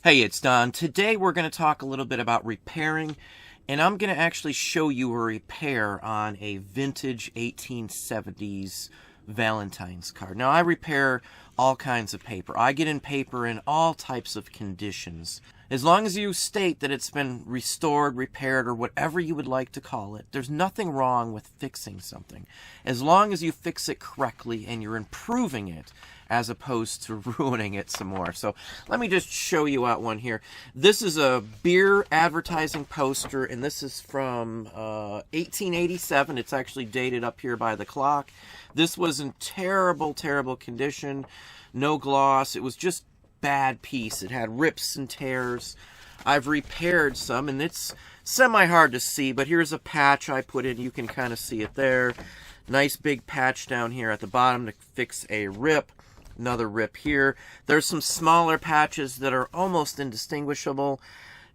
Hey, it's Don. Today we're going to talk a little bit about repairing, and I'm going to actually show you a repair on a vintage 1870s Valentine's card. Now, I repair all kinds of paper. I get in paper in all types of conditions. As long as you state that it's been restored, repaired, or whatever you would like to call it, there's nothing wrong with fixing something. As long as you fix it correctly and you're improving it, as opposed to ruining it some more. So let me just show you out one here. This is a beer advertising poster, and this is from 1887. It's actually dated up here by the clock. This was in terrible, terrible condition. No gloss. It was just bad piece. It had rips and tears. I've repaired some, and it's semi-hard to see, but here's a patch I put in. You can kind of see it there. Nice big patch down here at the bottom to fix a rip. Another rip here. There's some smaller patches that are almost indistinguishable.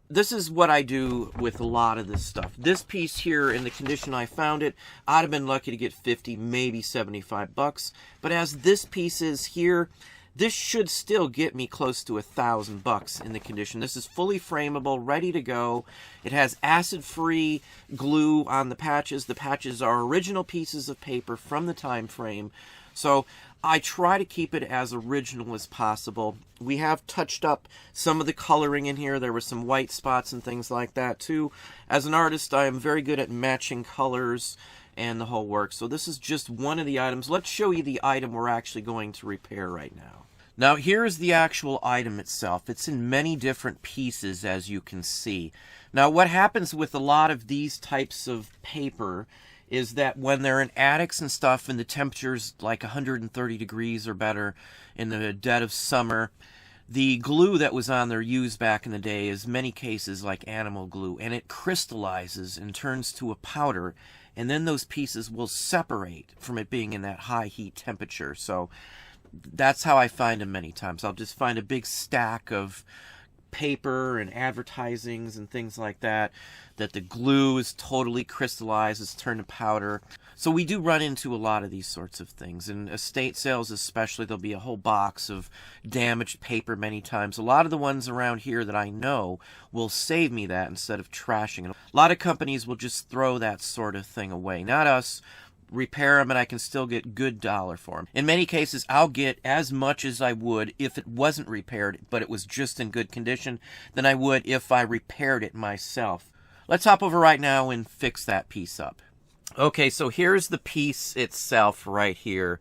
This is what I do with a lot of this stuff. This piece here, in the condition I found it, I'd have been lucky to get 50, maybe 75 bucks. But as this piece is here, this should still get me close to $1,000 in the condition. This is fully frameable, ready to go. It has acid-free glue on the patches. The patches are original pieces of paper from the time frame. So I try to keep it as original as possible. We have touched up some of the coloring in here. There were some white spots and things like that too. As an artist, I am very good at matching colors and the whole works. So this is just one of the items. Let's show you the item we're actually going to repair right now. Now here's the actual item itself. It's in many different pieces, as you can see. Now what happens with a lot of these types of paper is that when they're in attics and stuff and the temperature's like 130 degrees or better in the dead of summer, the glue that was on there used back in the day is many cases like animal glue, and it crystallizes and turns to a powder, and then those pieces will separate from it being in that high heat temperature. So that's how I find them many times. I'll just find a big stack of paper and advertisings and things like that, that the glue is totally crystallized, it's turned to powder. So we do run into a lot of these sorts of things. In estate sales especially, there'll be a whole box of damaged paper many times. A lot of the ones around here that I know will save me that instead of trashing it. A lot of companies will just throw that sort of thing away. Not us. Repair them, and I can still get good dollar for them. In many cases, I'll get as much as I would if it wasn't repaired, but it was just in good condition, than I would if I repaired it myself. Let's hop over right now and fix that piece up. Okay, so here's the piece itself right here.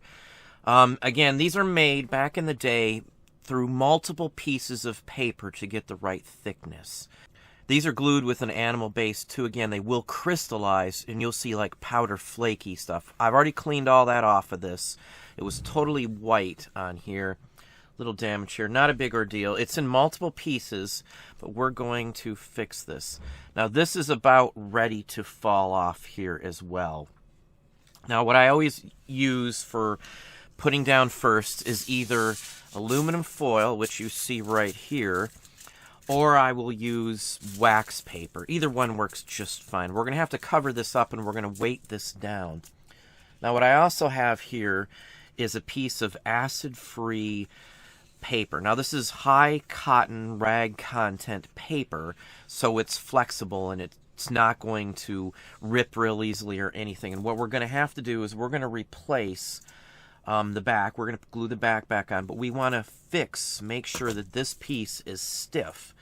Again, these are made back in the day through multiple pieces of paper to get the right thickness. These are glued with an animal base too. Again, they will crystallize and you'll see like powder flaky stuff. I've already cleaned all that off of this. It was totally white on here. Little damage here. Not a big ordeal. It's in multiple pieces, but we're going to fix this. Now this is about ready to fall off here as well. Now what I always use for putting down first is either aluminum foil, which you see right here, or I will use wax paper. Either one works just fine. We're going to have to cover this up and we're going to weight this down. Now what I also have here is a piece of acid-free paper. Now this is high cotton rag content paper, so it's flexible and it's not going to rip real easily or anything. And what we're going to have to do is we're going to replace the back. We're going to glue the back on, but we want to make sure that this piece is stiff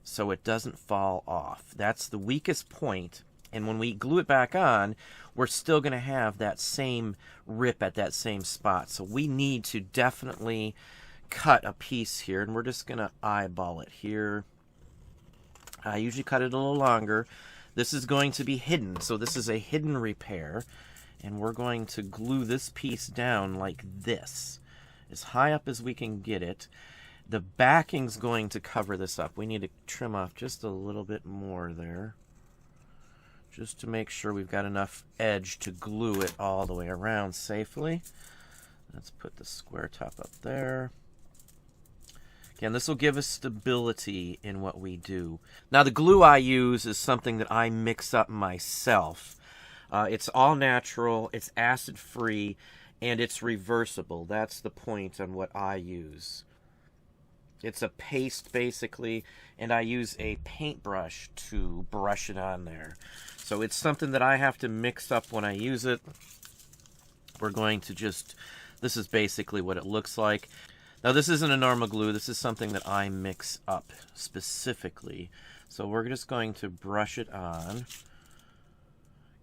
so it doesn't fall off. That's the weakest point, and when we glue it back on, we're still going to have that same rip at that same spot. So we need to definitely cut a piece here, and we're just going to eyeball it here. I usually cut it a little longer. This is going to be hidden, so this is a hidden repair, and we're going to glue this piece down like this, as high up as we can get it. The backing's going to cover this up. We need to trim off just a little bit more there, just to make sure we've got enough edge to glue it all the way around safely. Let's put the square top up there. Again, this will give us stability in what we do. Now the glue I use is something that I mix up myself. It's all natural, it's acid-free, and it's reversible. That's the point on what I use. It's a paste basically, and I use a paintbrush to brush it on there. So it's something that I have to mix up when I use it. We're going to just, this is basically what it looks like. Now this isn't a normal glue, this is something that I mix up specifically. So we're just going to brush it on.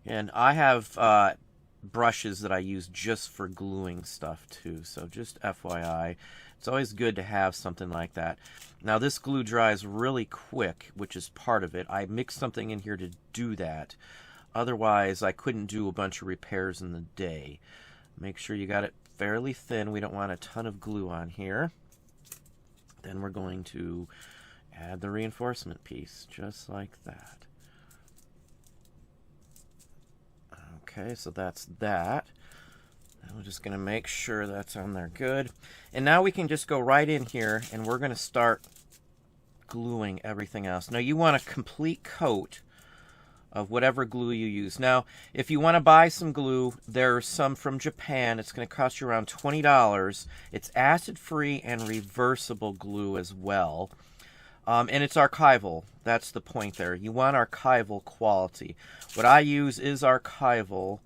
And I have brushes that I use just for gluing stuff too, so just FYI. It's always good to have something like that. Now this glue dries really quick, which is part of it. I mixed something in here to do that. Otherwise, I couldn't do a bunch of repairs in the day. Make sure you got it fairly thin. We don't want a ton of glue on here. Then we're going to add the reinforcement piece, just like that. Okay, so that's that. And we're just going to make sure that's on there good. And now we can just go right in here and we're going to start gluing everything else. Now you want a complete coat of whatever glue you use. Now, if you want to buy some glue, there's some from Japan. It's going to cost you around $20. It's acid-free and reversible glue as well. And it's archival. That's the point there. You want archival quality. What I use is archival.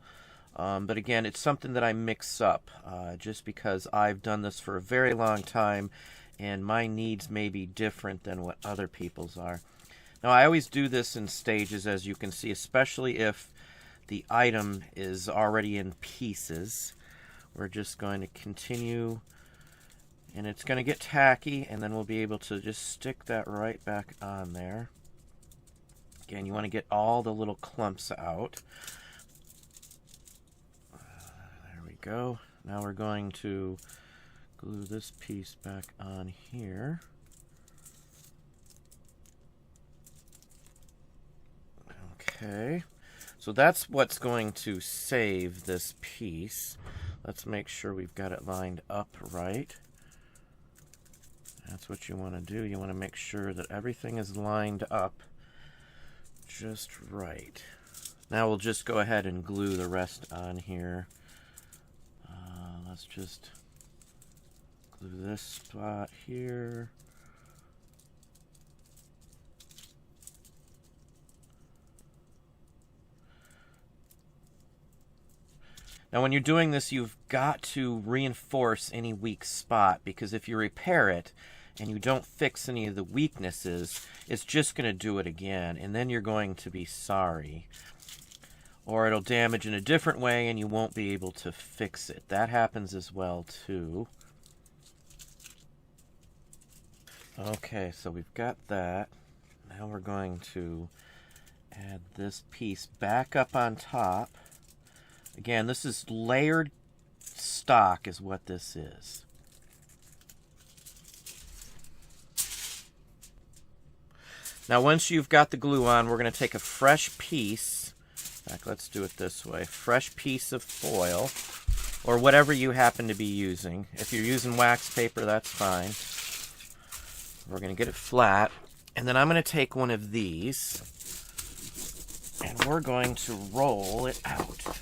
But again, it's something that I mix up just because I've done this for a very long time and my needs may be different than what other people's are. Now, I always do this in stages, as you can see, especially if the item is already in pieces. We're just going to continue, and it's going to get tacky, and then we'll be able to just stick that right back on there. Again, you want to get all the little clumps out. There we go. Now we're going to glue this piece back on here. Okay, so that's what's going to save this piece. Let's make sure we've got it lined up right. That's what you want to do. You want to make sure that everything is lined up just right. Now we'll just go ahead and glue the rest on here. Let's just glue this spot here. Now when you're doing this, you've got to reinforce any weak spot, because if you repair it and you don't fix any of the weaknesses, it's just going to do it again, and then you're going to be sorry. Or it'll damage in a different way and you won't be able to fix it. That happens as well too. Okay, so we've got that. Now we're going to add this piece back up on top. Again, this is layered stock is what this is. Now once you've got the glue on, we're going to take a fresh piece. In fact, let's do it this way. Fresh piece of foil, or whatever you happen to be using. If you're using wax paper, that's fine. We're going to get it flat. And then I'm going to take one of these, and we're going to roll it out.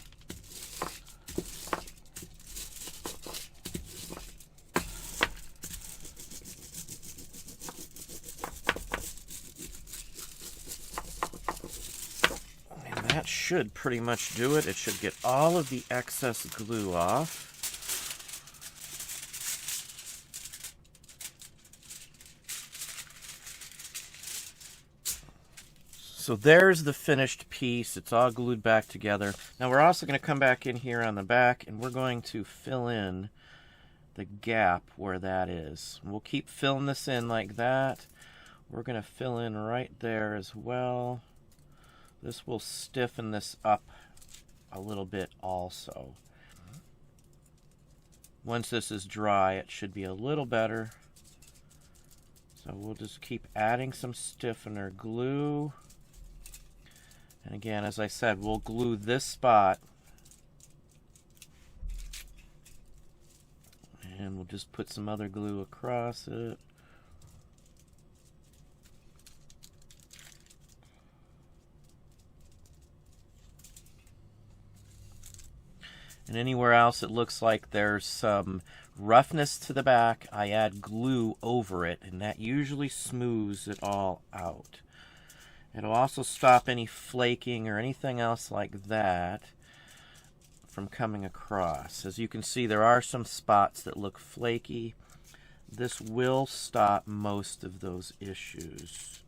That should pretty much do it. It should get all of the excess glue off. So there's the finished piece. It's all glued back together. Now we're also going to come back in here on the back and we're going to fill in the gap where that is. We'll keep filling this in like that. We're going to fill in right there as well. This will stiffen this up a little bit also. Once this is dry, it should be a little better. So we'll just keep adding some stiffener glue. And again, as I said, we'll glue this spot. And we'll just put some other glue across it. And anywhere else it looks like there's some roughness to the back, I add glue over it, and that usually smooths it all out. It'll also stop any flaking or anything else like that from coming across. As you can see, there are some spots that look flaky. This will stop most of those issues.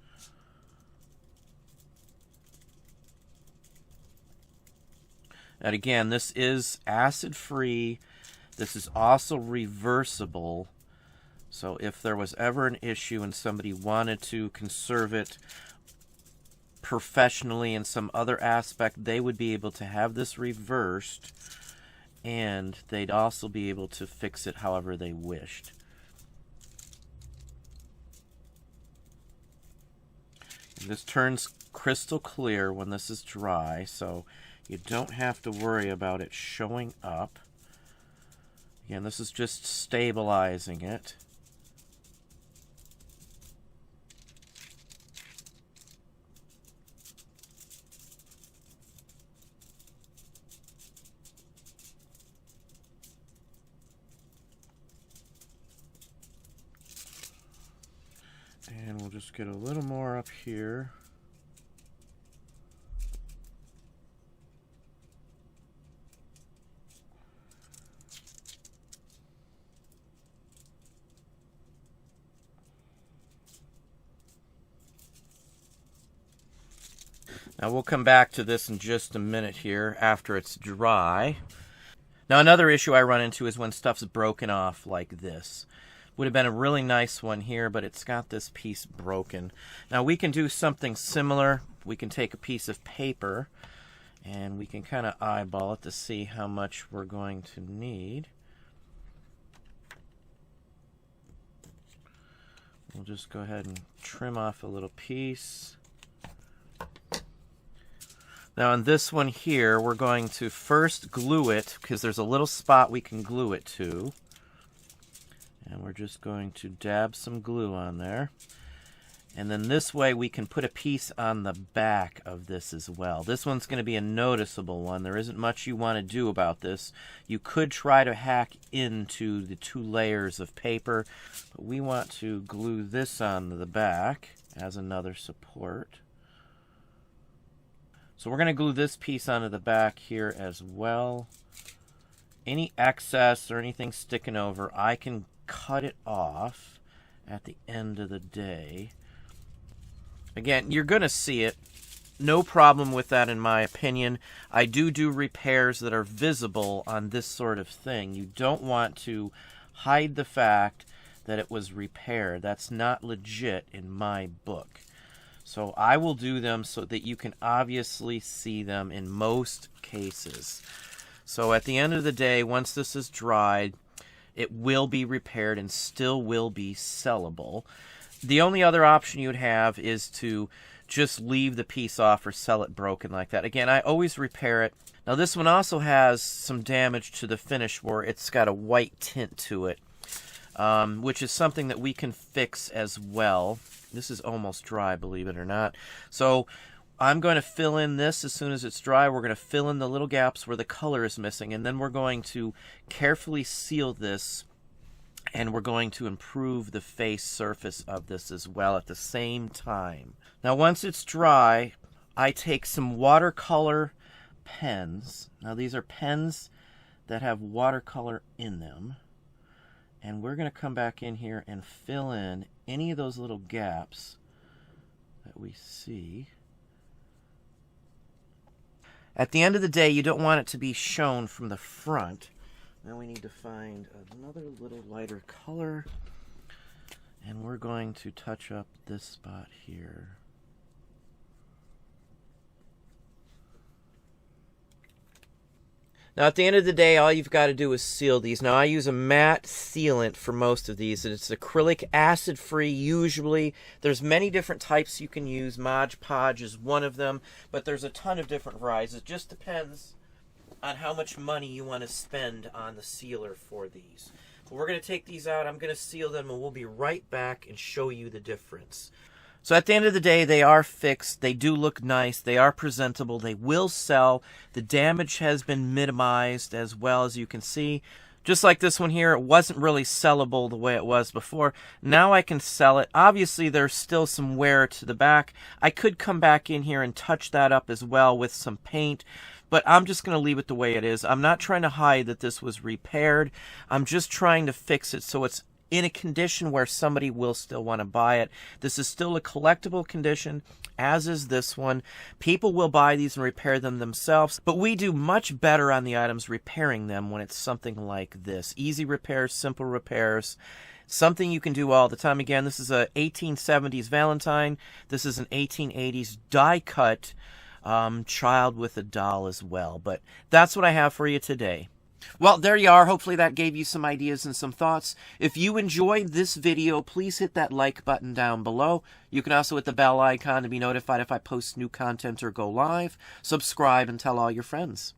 And again, this is acid-free. This is also reversible. So if there was ever an issue and somebody wanted to conserve it professionally in some other aspect, they would be able to have this reversed, and they'd also be able to fix it however they wished. This turns crystal clear when this is dry, so you don't have to worry about it showing up. Again, this is just stabilizing it. And we'll just get a little more up here. Now we'll come back to this in just a minute here after it's dry. Now another issue I run into is when stuff's broken off like this. Would have been a really nice one here, but it's got this piece broken. Now we can do something similar. We can take a piece of paper and we can kind of eyeball it to see how much we're going to need. We'll just go ahead and trim off a little piece. Now on this one here, we're going to first glue it, because there's a little spot we can glue it to. And we're just going to dab some glue on there. And then this way we can put a piece on the back of this as well. This one's going to be a noticeable one. There isn't much you want to do about this. You could try to hack into the 2 layers of paper, but we want to glue this on the back as another support. So we're going to glue this piece onto the back here as well. Any excess or anything sticking over, I can cut it off at the end of the day. Again, you're going to see it. No problem with that in my opinion. I do repairs that are visible on this sort of thing. You don't want to hide the fact that it was repaired. That's not legit in my book. So I will do them so that you can obviously see them in most cases. So at the end of the day, once this is dried, it will be repaired and still will be sellable. The only other option you'd have is to just leave the piece off or sell it broken like that. Again, I always repair it. Now this one also has some damage to the finish where it's got a white tint to it, which is something that we can fix as well. This is almost dry, believe it or not. So I'm going to fill in this as soon as it's dry. We're going to fill in the little gaps where the color is missing, and then we're going to carefully seal this, and we're going to improve the face surface of this as well at the same time. Now once it's dry, I take some watercolor pens. Now these are pens that have watercolor in them. And we're going to come back in here and fill in any of those little gaps that we see. At the end of the day, you don't want it to be shown from the front. Now we need to find another little lighter color. And we're going to touch up this spot here. Now at the end of the day, all you've got to do is seal these. Now I use a matte sealant for most of these, and it's acrylic acid free usually. There's many different types you can use. Mod Podge is one of them, but there's a ton of different varieties. It just depends on how much money you want to spend on the sealer for these. But we're going to take these out, I'm going to seal them, and we'll be right back and show you the difference. So at the end of the day, they are fixed. They do look nice. They are presentable. They will sell. The damage has been minimized as well, as you can see. Just like this one here, it wasn't really sellable the way it was before. Now I can sell it. Obviously, there's still some wear to the back. I could come back in here and touch that up as well with some paint, but I'm just going to leave it the way it is. I'm not trying to hide that this was repaired. I'm just trying to fix it so it's in a condition where somebody will still want to buy it. This is still a collectible condition, as is this one. People will buy these and repair them themselves, but we do much better on the items repairing them when it's something like this. Easy repairs, simple repairs, something you can do all the time. Again, this is a 1870s Valentine. This is an 1880s die-cut child with a doll as well. But that's what I have for you today. Well, there you are. Hopefully that gave you some ideas and some thoughts. If you enjoyed this video, please hit that like button down below. You can also hit the bell icon to be notified if I post new content or go live. Subscribe and tell all your friends.